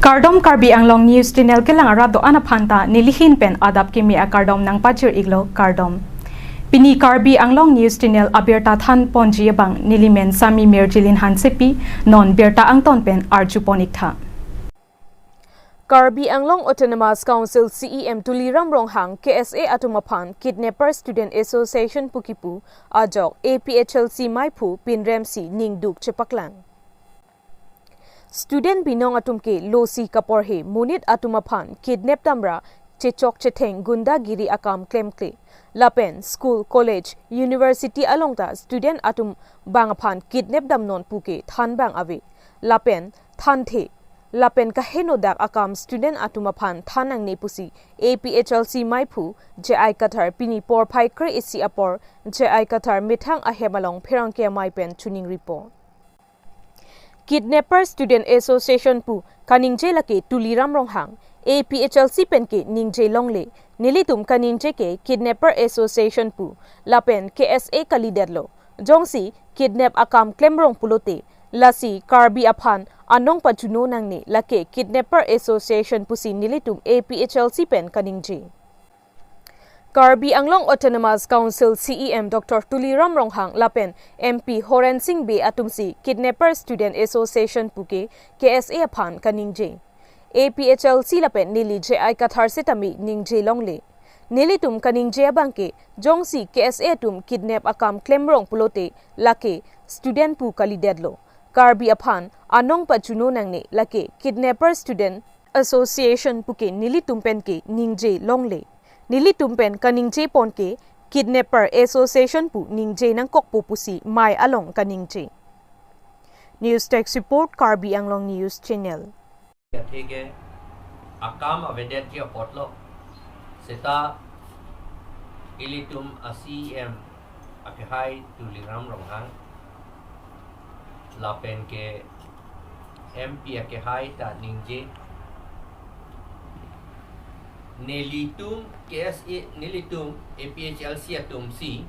Kardom Karbi Anglong News Channel ke lang arado anaphanta nilihin pen adap kimi a kardom nang pachir iglo kardom. Pini Karbi Anglong News Channel abirta than ponji bang nilimen sami merjilin hansepi non berta angton pen arjuponik tha. Karbi Anglong Autonomous Council CEM Tuliram Ronghang KSA Atumaphan Kidnapper Student Association Pukipu Ajok APHLC Maipu Pinremsi Ningduk Chepaklang. Student binong atumke losi kaporhe munit atumaphan kidnap tamra chechok chetheng gundagiri akam klemkle lapen school college university alongta student atum bangaphan kidnap damnon puke than bang ave lapen thanthe lapen kahenodak akam student atumaphan thanang ne pusi APHLC maipu JI Kathar pini por phai kre isi apor JI Kathar mithang ahemalong pherangke maipen tuning report. Kidnapper Student Association pu kaningje lake Tuliram Ronghang APHLC penke ningje longle nilitum kaningje ke Kidnapper Association pu lapen KSA kalidetlo jongsi kidnap akam klemrong pulote lasi Karbi aphan anong pajuno nangne lake Kidnapper Association pusi nilitum APHLC pen kaningje. Karbi Anglong Autonomous Council CEM Dr. Tuliram Ronghang Lapen MP Horen Singh Be Atumsi Kidnapper Student Association Puke KSA Aphan Kaningje APHLC Lapen Nili JI Kathar Sitami Ningje Longle Nilitum Kaningje Abangke Jongsi KSA Tum Kidnap Akam Klemrong Pulote Lake Student Pu Kalidedlo Karbi Aphan Anong Pajuno Nangne Lake Kidnapper Student Association Puke Nilitum Penke Ningje Longle Nili tumpen kaningje ponke Kidnapper Association pu ningje nang kokpo pusi mai along kaningje. News Text Report Karbi Anglong News Channel. Thege akam avedet ki potlo seta ilitum ACM aphai Tuliram Ronghang lapen ke MP aphai ta ningje Nelitum KSA Nelitum APHLC atum C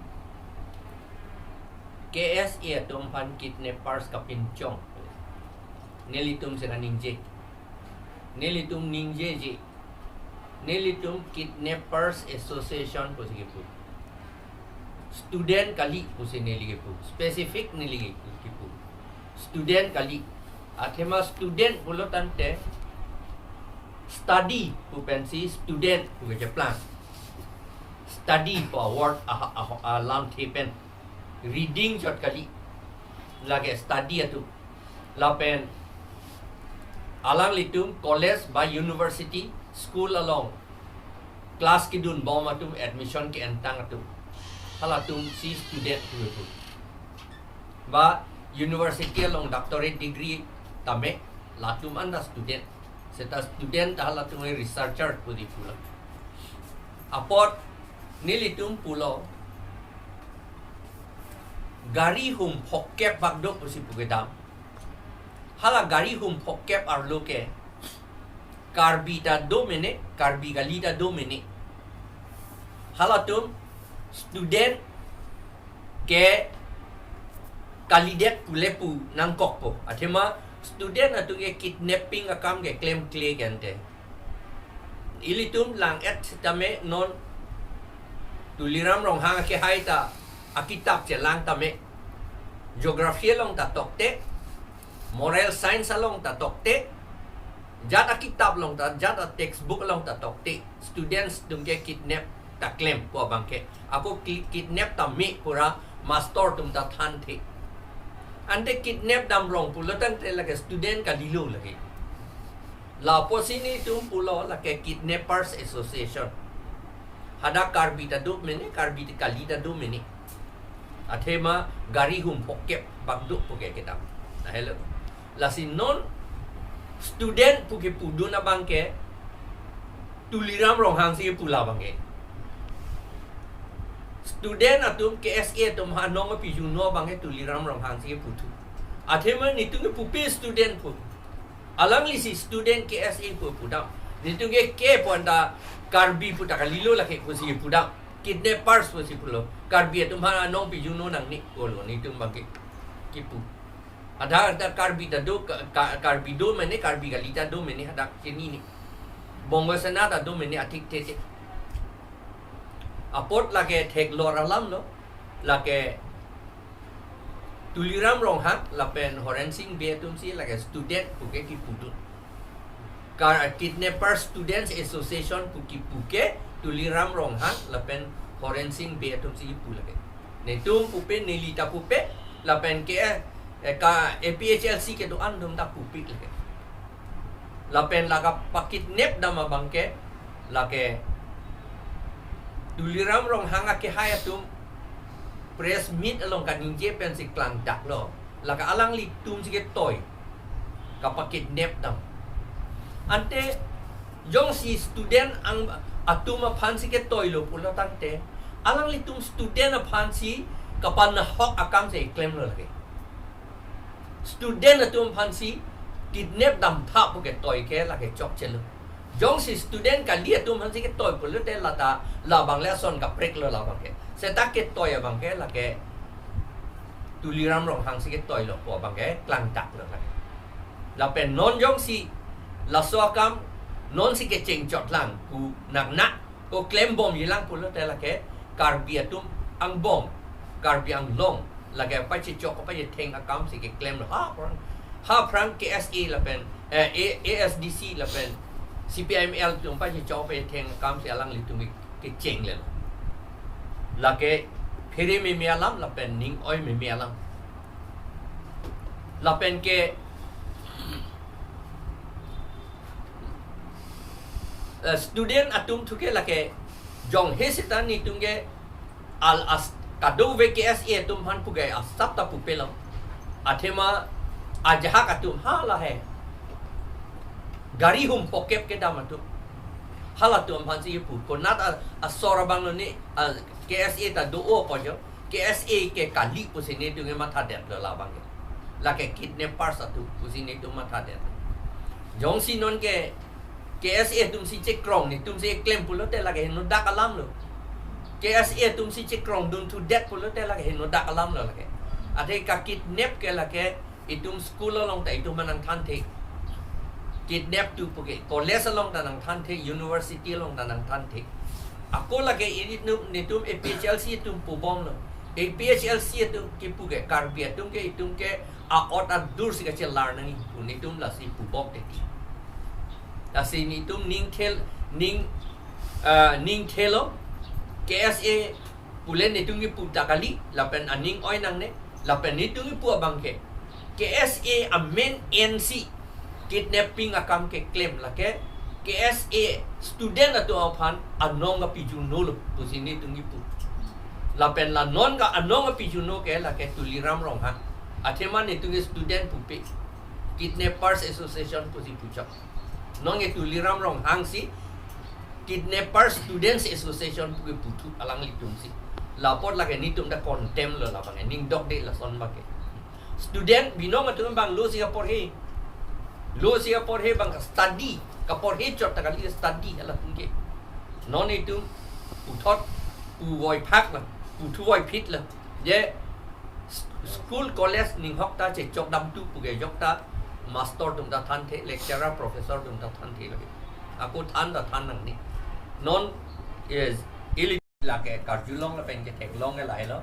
KSA atum pan kidnappers kapinchong Nelitum sila ningje Nelitum ningje je Nelitum Kidnappers Association po sige po Student kali po si nilige po specific nilige po Student kali at hema student pulotante study who pensi student who is a plan study for award a long tapen reading jot kali lage study atu lapen alang litum college by university school along class kidun bom atu admission ke entang atu halatum si student tu ba university along doctorate degree tame latum anda student seta student hala tungai researcher pudi pula apot nilitum pulo gari hum hokkep bagdok pusi pugedam hala gari hum hokkep arloke karbi ta 2 minit karbi galida 2 minit hala tum student ke kalidet pulepu nangkok po athema student atu ke kidnapping akam ke claim clay kante ilitum lang et tame non Tuliram Ronghang ke haita akitab che lang tame geography long ta tokte moral science long ta tokte jata kitab long ta jata textbook long ta tokte students tum ke kidnap ta claim po bangke aku kidnap tame pura master tum ta than the ante kidnap dam rong pulo tan te lage student ka dilo lagi la posini tum pulo lage Kidnappers Association hada karbi ta do mene karbi ta kali ta do mene athema gari hum pokke bagdu poke kita na hello la sin non student puke pudu na bangke Tuliram Ronghang si pula bangke student atum KSA atum hanong pi juno bangke Tuliram Ronghang si putu athema nitung pupi student pu alang lisi student KSA pu pudam nitung ke ponda karbi puta kalilo lake pu si pudam kidnappers pu si pulo karbi atum hanong pi juno nang ni kolo nitung bangke kipu ada karbi do mene karbi galita do mene ada kini ni bongo sana da do mene atik te apot lage thek lor alam lo lage tuliram rong hak lapen horensing be tum si lage student puke ki putut kar kidnapper students association puke tuliram rong hak lapen horensing be tum si pu lage ne tum pupe nelita pupe lapen ke ka APHLC ke do andum ta pupik lage lapen laga pakit nep dama bangke lage tuliram rong hanga ke hayatum press meet along kan ninje pen si klang dak lo laka alang li tum si ke toy ka pakit nep dam ante jong si student ang atuma phan si ke toy lo pulo tante alang li tum student a phan si kapan na hok akam se claim lo lage student atum phan si kidnap dam tha pu ke toy ke lage chok chelo jong si student ka lia tum han si ke toy pulo te lata la bang le son ka prek lo la bang ke se ta ke toy bang ke lage tuliram rong hang si ke toy lo po bang ke klang dak lo lage la pen non jong si la so akam non si ke cheng chot lang ku nak ko claim bom yilang pulo te lage karbi atum ang bom karbi ang long lage pa chi chok pa ye theng akam si ke claim lo ha prang KSA la pen ASDC la pen CPML tum pa chi chok pa ye theng akam si alang li tum ke cheng le la ke phiri me me alam la pen ning oi me alam la pen ke student atum thuke la ke jong he sitan ni tum ge al as kado ve KSA tum han pu ge asap ta pu pelo athema ajha ka tum ha la hai gari hum pokep ke dam tu hala tum han si pu ko nat asora bang lo ni KSA ta do o po jo KSA ke kali pu sini tu nge matha det lo la bang la ke kidnapper sa tu pu sini tu matha det jong si non ke KSA tum si check krong ni tum si claim pu lo te la ke no dak alam lo KSA tum si check krong dun tu det pu lo te la ke no dak alam lo la ke ate ka kidnap ke la ke itum school lo long ta itum manang than the kidnap tu pu ke college long ta nang than the university long ta nang than the ako la ke ni tum APHLC tum pu bom lo APHLC tum ki pu ke karbi tum ke a ot a dur si ka chelar nang ni tum la si pu bom te la si ni tum ning thelo KSA pulen ni tum ki pu takali la pen aning oi nang ne la pen ni tum ki pu abang ke KSA amen NC kidnapping akam ke claim la ke KSA student atu aphan anong ga pijuno lo pusini tungi pu la pen la non ga anong ga pijuno ke la ke tuliram rong ha athema ni tungi student pu pe kidnappers association pusi puchak non ge tuliram rong hang si kidnappers students association pu putu alang li tum si la pot la ke ni tum da condemn lo la bang ning dok de la son ba ke student binong atu bang lo Singapore he bang study kapor he chot ta kali study ala tungke non itu uthot uoi phak la uthuoi phit la je school college ning hok ta che chok dam tu pu ge yok ta master tum ta than the lecturer professor tum ta than the lage aku than ta than nang ni non is ili la ke karjulong la pen ke thek long la lai lo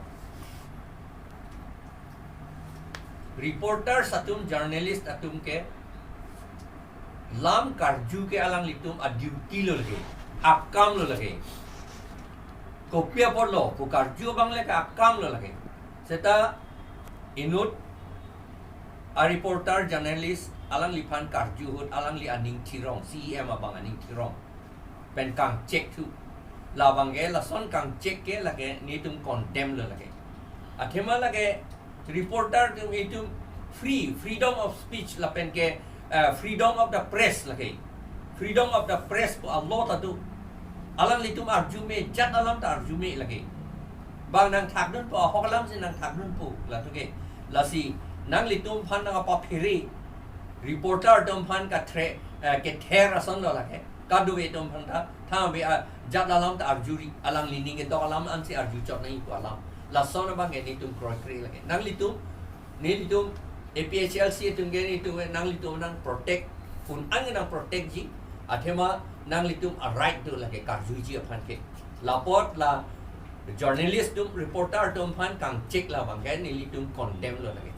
reporter satum journalist atum ke lam karju ke alang litum a duty lo lage akam lo lage kopia por lo ko karju bang le ka akam lo lage seta inut a reporter journalist alang liphan karju hot alang li aning thirong CEM abang aning thirong pen kang check tu la bang ge la son kang check ke lage ni tum condemn lo lage athema lage reporter tum itum freedom of speech la pen ke freedom of the press lagi freedom of the press po Allah tatu alang litum arjume jat alam ta arjume lagi bang nang thak nun po hokalam sin nang thak nun po la tu ke la si nang litum phan nang pa phiri reporter dom phan ka ke ther ason lo lagi ka du ve dom phan tha ve jat alam ta arjuri alang lining ke dok alam an si arju chot nai po alam la son bang ke litum kroi kri lagi nang litum ni litum APHLC tunggen itu nang litum nang protect kun ang nang protect ji athema nang litum a right tu la ke karju ji aphan ke laport la journalist tum reporter tum phan kang check la bang ke ni litum condemn lo lagi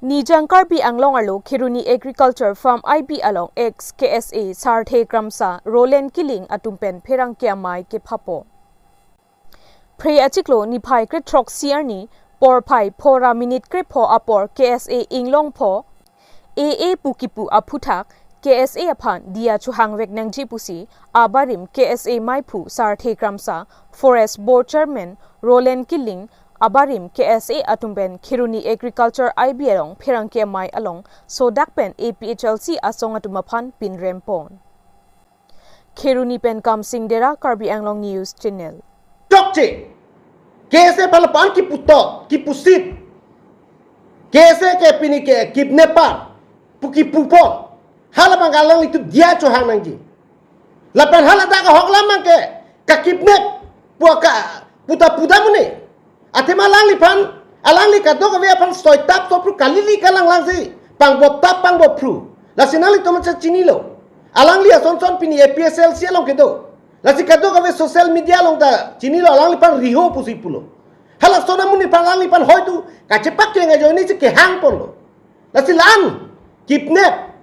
Nijang Karbi Anglong Arlo Kiruni Agriculture Farm IB along ex KSA Sarthe Kramsa Roland Killing atumpen Perang Kiamai ke Papo Pre achiklo ni phai kre trok siarni por phai phora minute kre pho apor KSA Inglong pho AA Pukipu aphuthak KSA aphan dia chuhang vek nangji pusi abarim KSA Maipu Sarthe Kramsa Forest Board Chairman Roland Killing abarim KSA atumben Kiruni Agriculture IB along Perangke Mai along Sodak pen APHLC asong atumaphan pin rempon Kiruni pen kam singdera Karbi Anglong News Channel Chokche KSA palapan ki putot ki pusit KSA ke pini ke kidnapper puki pupon halabang alang itu dia cohang nangji lapan halada ka hoklamang ke ka kidnap puaka puta mune atema lang lipan alang li kadok ave apan stoitap to pru kalili kalang langsi pang botap pang bopru la sinali to macha chinilo alang li ason pini APSL sialong kedo la si kadok ave social media long ta chinilo alang lipan riho pusi pulo hala sona muni alang lipan hoitu kacepak ke ngajo ni ke hang polo la si lan kidnap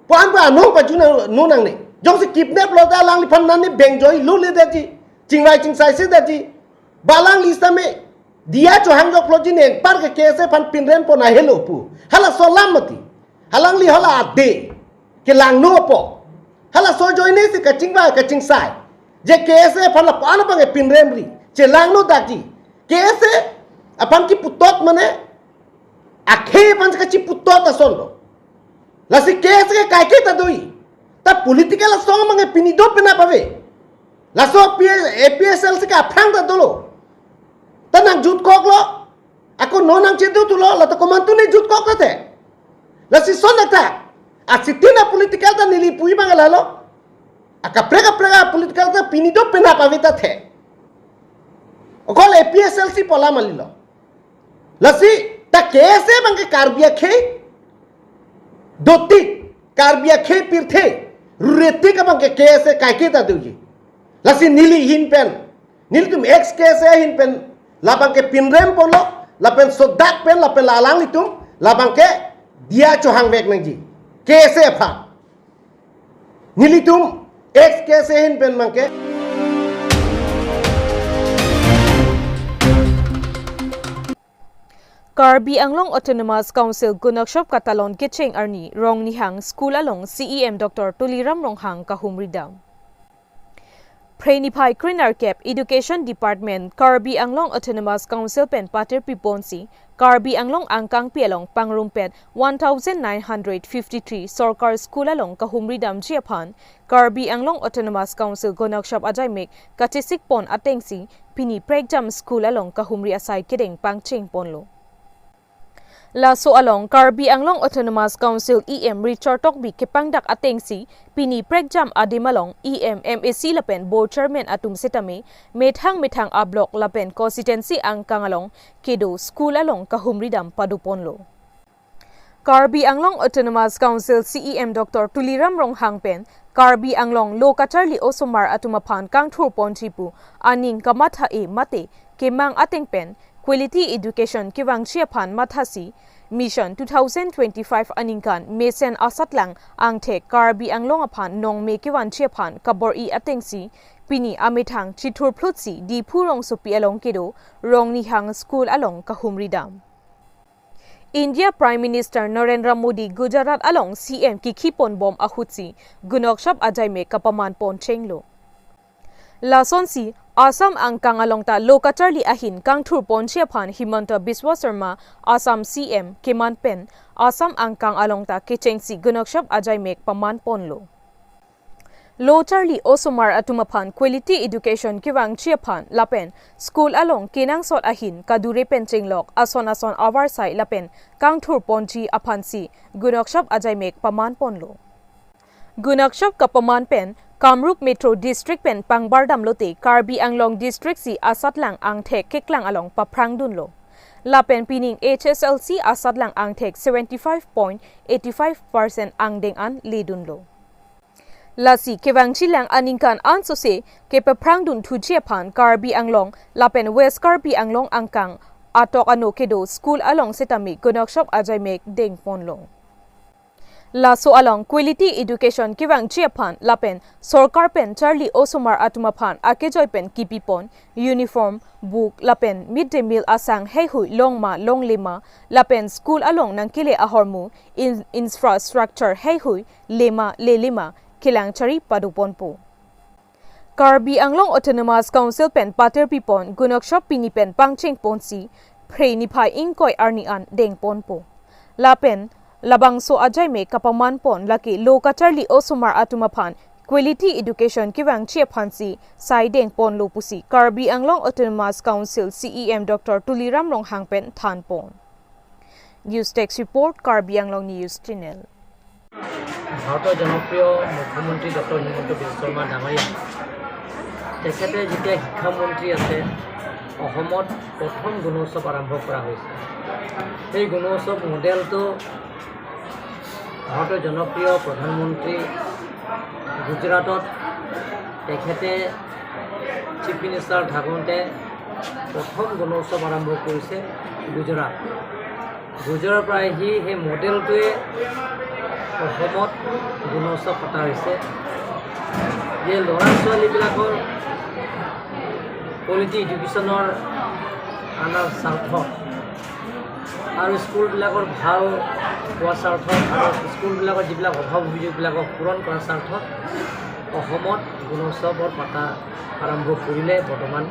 puan pa anong pa juna nonang ne jong si kidnap lo ta alang lipan nani bengjoi lu le daji chingrai chingsai se daji balang lista me dia cho hangjok loji ne par ke kese pan pinrem po na hello pu hala solam mati halang li hala ade ke lang no po hala so join ne se ka ching sai je kese pan la pan pa ke pinrem ri che lang no daji kese apan ki putot mane akhe pan ka chi putot ason lo la si kese ke kai ke ta doi ta political song mange pinido pena pave la so APSL se ka phang ta dolo tanang jut kok lo ako nonang chetu tu lo la ta komantu ne jut kok te la si sonata asitina political ta nili pui bangala lo aka prega political ta pinido pena pavita the okol APSLC pola malilo la si ta kese bangke karbia khe doti karbia khe pirthe rete ka bangke kese kai ke ta duji la si nili hin pen nili tum ex kese hin pen labang ke pinrem polo lapen sodak pen lapen lalang itu labang ke dia cohang vek nangji kese pha nilitum ex kese hin pen mangke Karbi Anglong Autonomous Council Gunakshop Katalon Kitcheng Arni Rong Nihang School along CEM Dr. Tuliram Ronghang Kahumridam Prenipai Krinar Cap Education Department Karbi Anglong Autonomous Council pen pater piponsi Karbi Anglong Angkang Pialong Pangrumpet 1953 Sorkar School along Kahumridam Jiapan Karbi Anglong Autonomous Council Gonakshop Ajaimek Katisik Pon Atengsi Pini Pregjam School along Kahumri Asai Kideng Pangcheng Ponlo Laso along Karbi Anglong Autonomous Council EM Richard Tokbi Kepangdak Atengsi Pini Pregjam Adimalong EM MAC Lapen Board Chairman Atum Setame Methang Ablok Lapen Constituency Angkang along Kedo School along Kahumridam Paduponlo Karbi Anglong Autonomous Council CEM Dr. Tuliram Ronghang Pen Karbi Anglong Lokatarli Osomar Atumapan Kangthur Ponchipu Aning Kamatha E Mate Kemang Ateng Pen Quality Education Kiwang Chiapan Mathasi Mission 2025 Aningkan Mesen Asatlang Angte Karbi Anglong Apan Nong Me Kiwan Chiapan Kabor I Atengsi Pini Amitang Chitur Plutsi Di Purong Supi along Kedo Rong Nihang School along Kahumridam India Prime Minister Narendra Modi Gujarat along CM Kikipon Bom Ahutsi Gunokshop Ajayme Kapaman Pon Chenglo Lasonsi Assam Angkang along ta Lokatarli Ahin Kangthur Ponchiapan Himanta Biswa Sharma Assam CM Keman Pen Assam Angkang along ta Kichengsi Gunokshop Ajaymek Paman Ponlo Lotarli Osomar Atumapan Quality Education Kiwang Chiapan Lapen School along Kinang Sot Ahin Kadure Penchenglok Ason Avarsai Lapen Kangthur Ponchi Apansi Gunokshop Ajaymek Paman Ponlo Gunakshop Kapaman Pen Kamrup Metro District pen Pangbardam lote Karbi Anglong District si Asatlang Angthek Keklang along Paprang dunlo. Lapen pining HSLC Asatlang Angthek 75.85% angdeng an lidunlo. Lasi kewangchilang aningkan ansose ke Paprang dun thujepan Karbi Anglong Lapen West Karbi Anglong angkang atok ano kedo school along setami gunokshop ajaimek deng ponlo. Laso along quality education kiwang chiapan lapen sorkar pen Charlie Osomar atumapan akejoy pen kipipon uniform book lapen midday meal asang heihui longma longlema lapen school along nangkile ahormu infrastructure heihui lema lelema kilang chari padupon po. Karbi Anglong Autonomous Council pen pater pipon gunokshop pinipen pangcheng ponsi pre nipai ingkoy arnian deng ponpo. Lapen labang so ajay me kapaman pon laki loka Charlie Osomar atumapan quality education kiwang chiapansi sai deng pon lopusi Karbi Anglong Autonomous Council CEM Dr. Tuliram Longhangpen than pon. News Text Report Karbi Anglong News Channel. ভাৰতৰ জনপ্ৰিয় মুখ্যমন্ত্ৰী doctor Himanta Biswa Sarma ডাঙৰীয়া তেখেতে যেতিয়া শিক্ষামন্ত্ৰী আছে অসমত প্ৰথম গুণোৎসৱ আৰম্ভ কৰা হৈছে এই গুণোৎসৱ মডেলটো ভাৰতৰ জনপ্ৰিয় প্ৰধানমন্ত্ৰী গুজৰাটত তেখেতে চিফ মিনিষ্টাৰ থাকোঁতে প্ৰথম গুণোৎসৱ আৰম্ভ কৰিছে গুজৰাটৰ পৰা আহি সেই মডেলটোৱে অসমত গুণোৎসৱ পতা হৈছে যে ল'ৰা ছোৱালীবিলাকৰ কোৱালিটি এডুকেশ্যনৰ আনাৰ স্বাৰ্থ আৰু স্কুলবিলাকৰ ভাল হোৱা স্বাৰ্থত আৰু স্কুলবিলাকৰ যিবিলাক অভাৱ অভিযোগবিলাকক পূৰণ কৰাৰ স্বাৰ্থত অসমত গুণোৎসৱৰ পাতা আৰম্ভ কৰিলে বৰ্তমান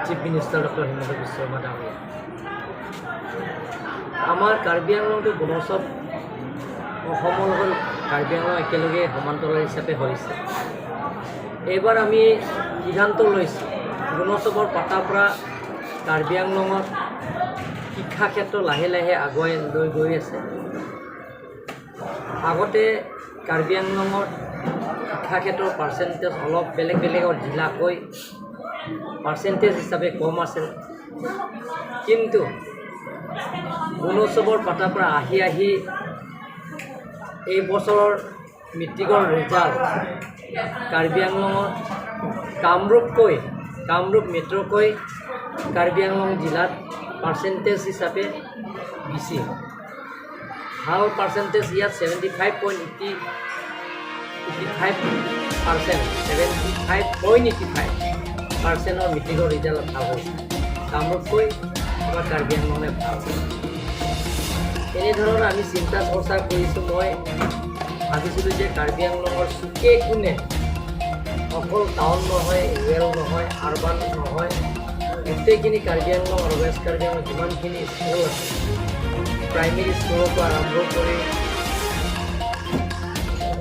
chief minister doctor Himanta Biswa Sarma ডাঙৰীয়া আমাৰ কাৰ্বি আংলংটো গুণোৎসৱ অসমৰ লগত কাৰ্বি আংলং একেলগে সমান্তৰাল হিচাপে হৈছে এইবাৰ আমি সিদ্ধান্ত লৈছোঁ গুণোৎসৱৰ পাতাৰ পৰা কাৰ্বি আংলঙত শিক্ষা ক্ষেত্ৰ লাহে লাহে আগুৱাই লৈ গৈ আছে আগতে কাৰ্বি আংলঙত শিক্ষা ক্ষেত্ৰৰ পাৰ্চেণ্টেজ অলপ বেলেগ বেলেগৰ জিলাকৈ পাৰ্চেণ্টেজ হিচাপে কম আছিল কিন্তু গুণোৎসৱৰ পাতাৰ পৰা আহি আহি এই বছৰৰ মেট্ৰিকৰ ৰিজাল্ট কাৰ্বি আংলঙত কামৰূপ মেট্ৰ'কৈ কাৰ্বি আংলং জিলাত পাৰ্চেণ্টেজ হিচাপে বেছি ভাল পাৰ্চেণ্টেজ ইয়াত 75.85% মেট্ৰিকৰ ৰিজাল্ট ভাল হৈছে কামৰূপকৈ আমাৰ কাৰ্বি আংলঙে ভাল এনেধৰণৰ আমি চিন্তা চৰ্চা কৰিছোঁ মই ভাবিছিলোঁ যে কাৰ্বি আংলঙৰ চুকে কোণে অকল টাউন নহয় ৰুৰেল নহয় আৰবান নহয় গোটেইখিনি কাৰ্বি আংলং আৰু ৱেষ্ট কাৰ্বি আংলং যিমানখিনি স্কুল আছে প্ৰাইমেৰী স্কুলৰ পৰা আৰম্ভ কৰি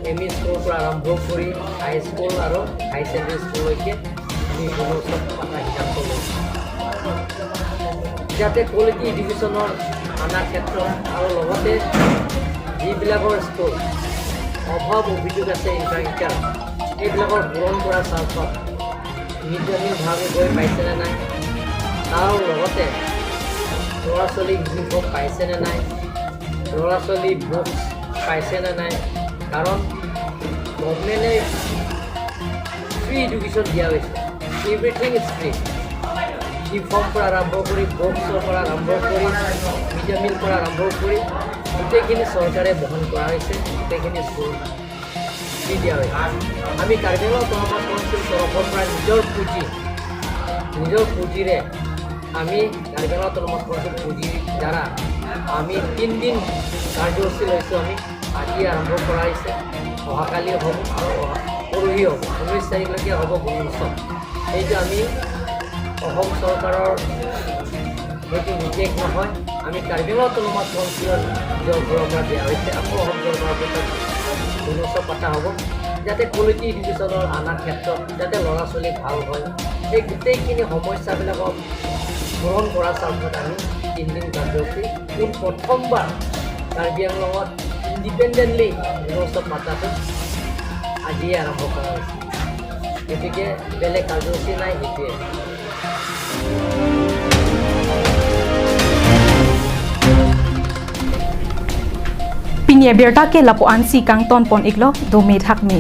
এম ই স্কুলৰ পৰা আৰম্ভ কৰি হাইস্কুল আৰু হাই ছেকেণ্ডেৰী স্কুললৈকে আমি গুণোৎসৱ পতা সিদ্ধান্ত লৈছোঁ যাতে কোৱালিটি এডুকেশ্যনৰ আনাৰ ক্ষেত্ৰত আৰু লগতে যিবিলাকৰ স্কুল অভাৱ অভিযোগ আছে ইনফ্ৰাষ্ট্ৰাকচাৰ এইবিলাকৰ পূৰণ কৰাৰ স্বাৰ্থত মিড ডে মিল ভাগে গৈ পাইছেনে নাই তাৰ লগতে ল'ৰা ছোৱালীক ইউনিফৰ্ম পাইছেনে নাই ল'ৰা ছোৱালী বুকছ পাইছেনে নাই কাৰণ গভৰ্ণমেণ্টে ফ্ৰী এডুকেশ্যন দিয়া হৈছে এভৰিথিং ইজ ফ্ৰী ইউনিফৰ্ম পৰা আৰম্ভ কৰি বুকছৰ পৰা আৰম্ভ কৰি মিড ডে মিল পৰা আৰম্ভ কৰি গোটেইখিনি চৰকাৰে বহন কৰা হৈছে গোটেইখিনি স্কুল দি দিয়া হৈছে আমি কাৰ্বি আংলং অটোনমাছ কাউন্সিল তৰফৰ পৰা নিজৰ পুঁজিৰে আমি কাৰ্বি আংলং অটোনমাছ কাউন্সিল পুঁজিৰ দ্বাৰা আমি 3 দিন কাৰ্যসূচী লৈছোঁ আমি আজি আৰম্ভ কৰা হৈছে অহাকালি হ'ব আৰু পৰহি হ'ব 19 তাৰিখলৈকে হ'ব গুণোৎসৱ এইটো আমি অসম চৰকাৰৰ সেইটো নিৰ্দেশ নহয় আমি কাৰ্বি আংলং অটোনমাছ কাউন্সিলৰ নিজৰ ঘৰৰ পৰা দিয়া হৈছে আকৌ অসম চৰকাৰৰ পৰা গুণোৎসৱ পতা হ'ব যাতে কোৱালিটি এডুকেশ্যনৰ আনাৰ ক্ষেত্ৰত যাতে ল'ৰা ছোৱালী ভাল হয় সেই গোটেইখিনি সমস্যাবিলাকক পূৰণ কৰাৰ স্বাৰ্থত আমি 3 দিন কাৰ্যসূচী প্ৰথমবাৰ কাৰ্বি আংলঙত ইণ্ডিপেণ্ডেণ্টলি গুণোৎসৱ পাতাটো আজিয়ে আৰম্ভ কৰা হৈছে গতিকে বেলেগ কাৰ্যসূচী নাই সেইটোৱে Pinya berta ke lapuan si kang ton pon iklo do me thak mi